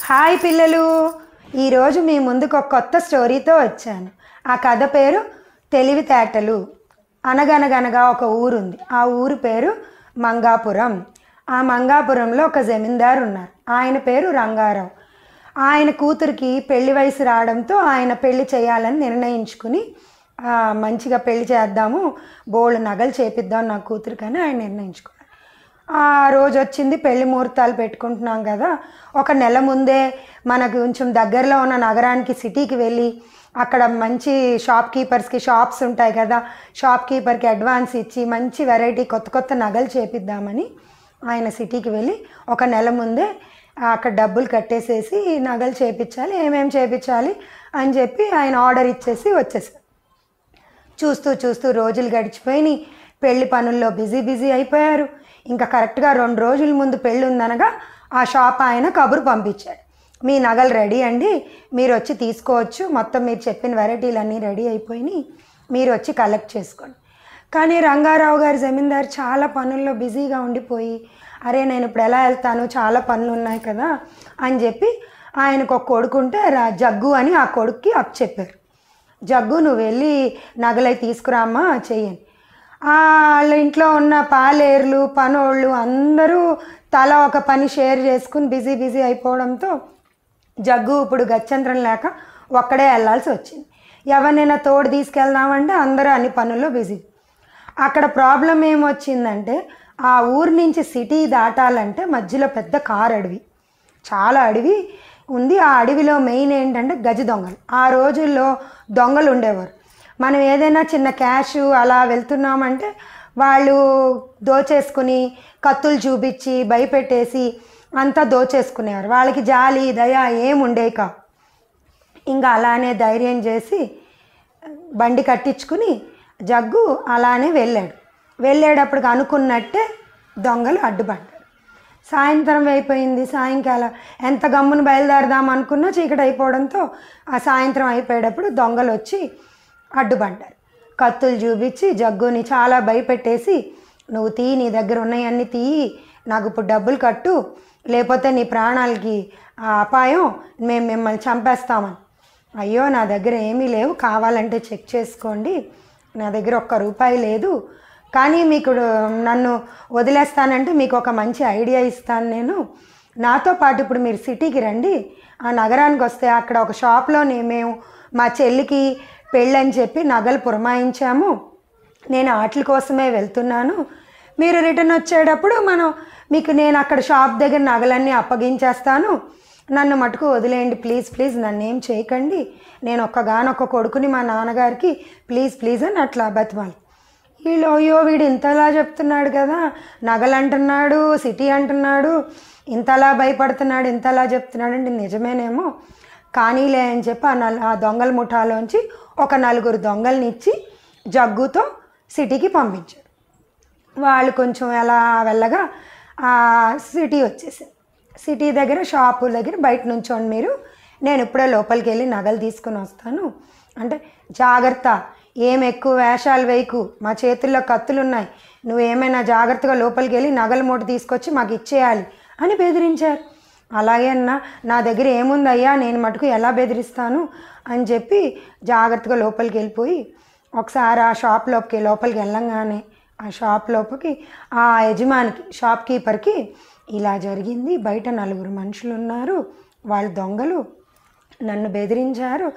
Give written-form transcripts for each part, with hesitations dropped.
Hi పిల్లలు, ఈరోజు మీ ముందుకు ఒక కొత్త స్టోరీతో వచ్చాను. ఆ కథ పేరు తెలివితేటలు. అనగనగనగా ఒక ఊరుంది. ఆ ఊరు పేరు మంగాపురం. ఆ మంగాపురంలో ఒక జమీందారు ఉన్నారు. ఆయన పేరు రంగారావు. ఆయన కూతురికి పెళ్లి వయసు రావడంతో ఆయన పెళ్లి చేయాలని నిర్ణయించుకుని మంచిగా పెళ్లి చేద్దాము, బోల్డ్ నగలు చేపిద్దాం నా కూతురికని ఆయన నిర్ణయించుకున్నారు. ఆ రోజు వచ్చింది, పెళ్లి ముహూర్తాలు పెట్టుకుంటున్నాం కదా. ఒక నెల ముందే మనకు కొంచెం దగ్గరలో ఉన్న నగరానికి సిటీకి వెళ్ళి అక్కడ మంచి షాప్ కీపర్స్కి షాప్స్ ఉంటాయి కదా, షాప్ కీపర్కి అడ్వాన్స్ ఇచ్చి మంచి వెరైటీ కొత్త కొత్త నగలు చేపిద్దామని ఆయన సిటీకి వెళ్ళి ఒక నెల ముందే అక్కడ డబ్బులు కట్టేసేసి నగలు చేపించాలి, ఏమేమి చేపించాలి అని చెప్పి ఆయన ఆర్డర్ ఇచ్చేసి వచ్చేసారు. చూస్తూ చూస్తూ రోజులు గడిచిపోయినాయి. పెళ్లి పనుల్లో బిజీ అయిపోయారు. ఇంకా కరెక్ట్గా 2 రోజుల ముందు పెళ్ళి ఉందనగా ఆ షాప్ ఆయన కబురు పంపించాడు, మీ నగలు రెడీ అండి, మీరు వచ్చి తీసుకోవచ్చు, మొత్తం మీరు చెప్పిన వెరైటీలన్నీ రెడీ అయిపోయినాయి, మీరు వచ్చి కలెక్ట్ చేసుకోండి. కానీ రంగారావు గారి జమీందారు చాలా పనుల్లో బిజీగా ఉండిపోయి, అరే నేను ఇప్పుడు ఎలా వెళ్తాను, చాలా పనులు ఉన్నాయి కదా అని చెప్పి ఆయనకు ఒక కొడుకుంటే జగ్గు అని ఆ కొడుక్కి చెప్పారు. జగ్గు నువ్వు వెళ్ళి నగలై తీసుకురామ్మా చెయ్యని. వాళ్ళ ఇంట్లో ఉన్న పాలేర్లు పనోళ్ళు అందరూ తల ఒక పని షేర్ చేసుకుని బిజీ అయిపోవడంతో జగ్గు ఇప్పుడు గత్యంతరం లేక ఒక్కడే వెళ్ళాల్సి వచ్చింది. ఎవరినైనా తోడు తీసుకెళ్దామంటే అందరూ అన్ని పనుల్లో బిజీ. అక్కడ ప్రాబ్లం ఏమొచ్చిందంటే ఆ ఊరు నుంచి సిటీ దాటాలంటే మధ్యలో పెద్ద కారు అడవి, చాలా అడవి ఉంది. ఆ అడవిలో మెయిన్ ఏంటంటే గజ దొంగలు. ఆ రోజుల్లో దొంగలు ఉండేవారు. మనం ఏదైనా చిన్న క్యాష్ అలా వెళ్తున్నామంటే వాళ్ళు దోచేసుకుని కత్తులు చూపించి భయపెట్టేసి అంతా దోచేసుకునేవారు. వాళ్ళకి జాలి దయ ఏముండే కావు. ఇంకా అలానే ధైర్యం చేసి బండి కట్టించుకుని జగ్గు అలానే వెళ్ళేటప్పటికి అనుకున్నట్టే దొంగలు అడ్డుపడ్డారు. సాయంత్రం అయిపోయింది. సాయంకాలం ఎంత గమ్మున బయలుదేరదాం అనుకున్నా చీకటి అయిపోవడంతో ఆ సాయంత్రం అయిపోయేటప్పుడు దొంగలు వచ్చి అడ్డుపడ్డారు. కత్తులు చూపించి జగ్గుని చాలా భయపెట్టేసి, నువ్వు నీ దగ్గర ఉన్నాయన్నీ నాకు ఇప్పుడు డబ్బులు కట్టు, లేకపోతే నీ ప్రాణాలకి అపాయం, మేము మిమ్మల్ని చంపేస్తామని. అయ్యో నా దగ్గర ఏమీ లేవు, కావాలంటే చెక్ చేసుకోండి, నా దగ్గర ₹1 లేదు, కానీ మీకు నన్ను వదిలేస్తానంటే మీకు ఒక మంచి ఐడియా ఇస్తాను నేను. నాతో పాటు ఇప్పుడు మీరు సిటీకి రండి, ఆ నగరానికి వస్తే అక్కడ ఒక షాప్లో మేము మా చెల్లికి పెళ్ళని చెప్పి నగలు పురమాయించాము, నేను వాటి కోసమే వెళ్తున్నాను, మీరు రిటర్న్ వచ్చేటప్పుడు మీకు నేను అక్కడ షాప్ దగ్గర నగలన్నీ అప్పగించేస్తాను, నన్ను మటుకు వదిలేయండి ప్లీజ్ నన్ను ఏం చేయకండి, నేను ఒక్కగానొక్క కొడుకుని మా నాన్నగారికి ప్లీజ్ అని అట్లా బతిమాలి. వీళ్ళు అయ్యో వీడు ఇంతలా చెప్తున్నాడు కదా, నగలు అంటున్నాడు, సిటీ అంటున్నాడు, ఇంతలా భయపడుతున్నాడు, ఇంతలా చెప్తున్నాడు అంటే నిజమేనేమో కానీలే అని చెప్పి ఆ దొంగల ముఠాలోంచి ఒక 4 దొంగల్ని ఇచ్చి జగ్గుతో సిటీకి పంపించారు. వాళ్ళు కొంచెం ఎలా వెళ్ళగా ఆ సిటీ వచ్చేసారు. సిటీ దగ్గర షాపు దగ్గర బయట నుంచోండి మీరు, నేను ఇప్పుడే లోపలికి వెళ్ళి నగలు తీసుకుని వస్తాను అంటే, జాగ్రత్త ఏం ఎక్కువ వేషాలు వేయకు, మా చేతుల్లో కత్తులు ఉన్నాయి, నువ్వేమైనా జాగ్రత్తగా లోపలికి వెళ్ళి నగల మూట తీసుకొచ్చి మాకు ఇచ్చేయాలి అని బెదిరించారు. అలాగే నా దగ్గర ఏముందయ్యా, నేను మటుకు ఎలా బెదిరిస్తాను అని చెప్పి జాగ్రత్తగా లోపలికి వెళ్ళిపోయి ఒకసారి ఆ షాప్ లోపలికి వెళ్ళంగానే ఆ షాప్ లోపలికి ఆ యజమానికి షాప్ కీపర్కి ఇలా జరిగింది, బయట 4 మనుషులు ఉన్నారు, వాళ్ళు దొంగలు, నన్ను బెదిరించారు,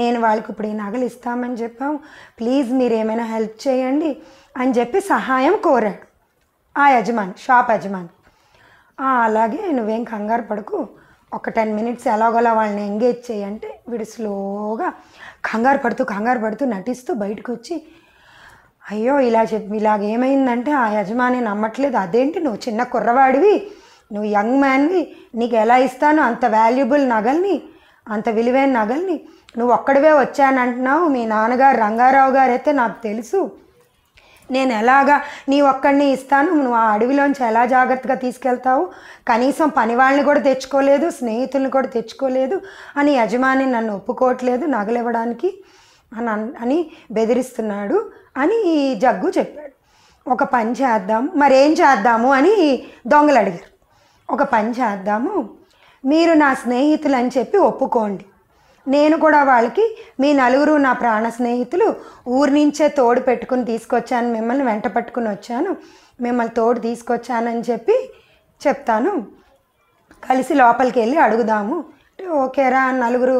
నేను వాళ్ళకి ఇప్పుడు ఈ నగలు ఇస్తామని చెప్పాము, ప్లీజ్ మీరు ఏమైనా హెల్ప్ చేయండి అని చెప్పి సహాయం కోరాడు ఆ యజమాని, షాప్ యజమాని. అలాగే నువ్వేం కంగారు పడకు, ఒక 10 మినిట్స్ ఎలాగోలా వాళ్ళని ఎంగేజ్ చేయంటే వీడు స్లోగా కంగారు పడుతూ నటిస్తూ బయటకు వచ్చి, అయ్యో ఇలాగేమైందంటే ఆ యజమాని నమ్మట్లేదు, అదేంటి నువ్వు చిన్న కుర్రవాడివి, నువ్వు యంగ్ మ్యాన్వి, నీకు ఎలా ఇస్తాను అంత వాల్యుబుల్ నగల్ని, అంత విలువైన నగల్ని, నువ్వు ఒక్కడివే వచ్చానంటున్నావు, మీ నాన్నగారు రంగారావు గారు అయితే నాకు తెలుసు, నేను ఎలాగా నీ ఒక్కడిని ఇస్తాను, నువ్వు ఆ అడవిలోంచి ఎలా జాగ్రత్తగా తీసుకెళ్తావు, కనీసం పని వాళ్ళని కూడా తెచ్చుకోలేదు, స్నేహితుల్ని కూడా తెచ్చుకోలేదు అని యజమాని నన్ను ఒప్పుకోవట్లేదు నగలు ఇవ్వడానికి అని బెదిరిస్తున్నాడు అని జగ్గు చెప్పాడు. ఒక పని చేద్దాము, మరేం చేద్దాము అని దొంగలు అడిగారు. ఒక పని చేద్దాము, మీరు నా స్నేహితులు అని చెప్పి ఒప్పుకోండి. నేను కూడా వాళ్ళకి మీ నలుగురు నా ప్రాణ స్నేహితులు, ఊరి నుంచే తోడు పెట్టుకుని తీసుకొచ్చాను, మిమ్మల్ని వెంట పట్టుకుని వచ్చాను, మిమ్మల్ని తోడు తీసుకొచ్చానని చెప్పి చెప్తాను, కలిసి లోపలికి వెళ్ళి అడుగుదాము. ఓకేరా నలుగురు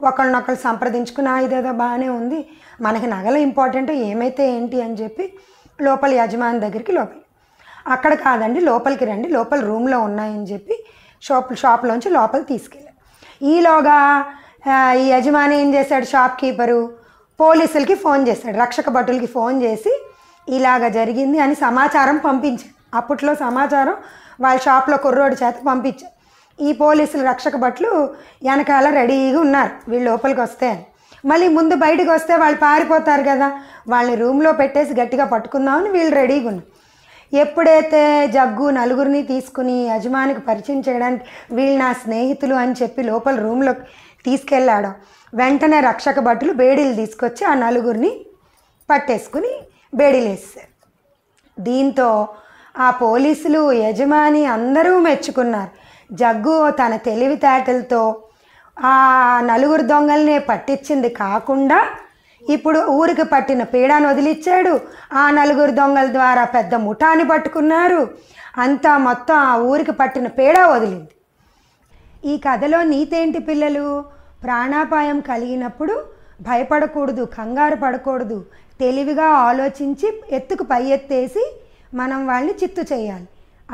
ఒకళ్ళనొకళ్ళు సంప్రదించుకుని ఇదేదో బాగానే ఉంది, మనకి నగలు ఇంపార్టెంట్, ఏమైతే ఏంటి అని చెప్పి లోపల యజమాని దగ్గరికి అక్కడ కాదండి లోపలికి రండి, లోపల రూమ్లో ఉన్నాయని చెప్పి షాప్లోంచి లోపలికి తీసుకెళ్ళాడు. ఈలోగా ఈ యజమాని ఏం చేశాడు, షాప్ కీపరు పోలీసులకి ఫోన్ చేశాడు, రక్షక భటులకి ఫోన్ చేసి ఇలాగ జరిగింది అని సమాచారం పంపించాడు. అప్పట్లో సమాచారం వాళ్ళ షాప్లో కుర్రోడి చేత పంపించారు. ఈ పోలీసులు రక్షక భటులు వెనకాల రెడీగా ఉన్నారు వీళ్ళు లోపలికి వస్తే అని. మళ్ళీ ముందు బయటకు వస్తే వాళ్ళు పారిపోతారు కదా, వాళ్ళని రూమ్లో పెట్టేసి గట్టిగా పట్టుకుందామని వీళ్ళు రెడీగా ఉన్నారు. ఎప్పుడైతే జగ్గు నలుగురిని తీసుకుని యజమానికి పరిచయం చేయడానికి వీళ్ళు నా స్నేహితులు అని చెప్పి లోపల రూమ్లో తీసుకెళ్ళాడో వెంటనే రక్షక భటులు బేడీలు తీసుకొచ్చి ఆ నలుగురిని పట్టేసుకుని బేడీలు వేస్తారు. దీంతో ఆ పోలీసులు యజమాని అందరూ మెచ్చుకున్నారు. జగ్గు తన తెలివితేటలతో ఆ నలుగురు దొంగల్ని పట్టించింది కాకుండా ఇప్పుడు ఊరికి పట్టిన పీడాను వదిలిచ్చాడు. ఆ నలుగురు దొంగల ద్వారా పెద్ద ముఠాని పట్టుకున్నారు. అంతా మొత్తం ఆ ఊరికి పట్టిన పీడ వదిలింది. ఈ కథలో నీతేంటి పిల్లలు? ప్రాణాపాయం కలిగినప్పుడు భయపడకూడదు, కంగారు పడకూడదు, తెలివిగా ఆలోచించి ఎత్తుకు పై ఎత్తేసి మనం వాళ్ళని చిత్తు చేయాలి,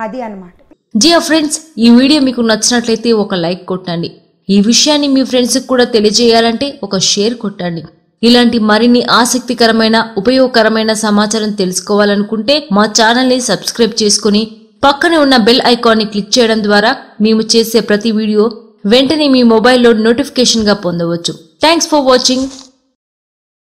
అది అన్నమాట. డియర్ ఫ్రెండ్స్, ఈ వీడియో మీకు నచ్చినట్లయితే ఒక లైక్ కొట్టండి. ఈ విషయాన్ని మీ ఫ్రెండ్స్కి కూడా తెలియజేయాలంటే ఒక షేర్ కొట్టండి. ఇలాంటి మరిన్ని ఆసక్తికరమైన ఉపయోగకరమైన సమాచారం తెలుసుకోవాలనుకుంటే మా ఛానల్ని సబ్స్క్రైబ్ చేసుకుని పక్కనే ఉన్న బెల్ ఐకాన్ని క్లిక్ చేయడం ద్వారా మేము చేసే ప్రతి వీడియో వెంటనే మీ మొబైల్లో నోటిఫికేషన్గా పొందవచ్చు. Thanks for watching.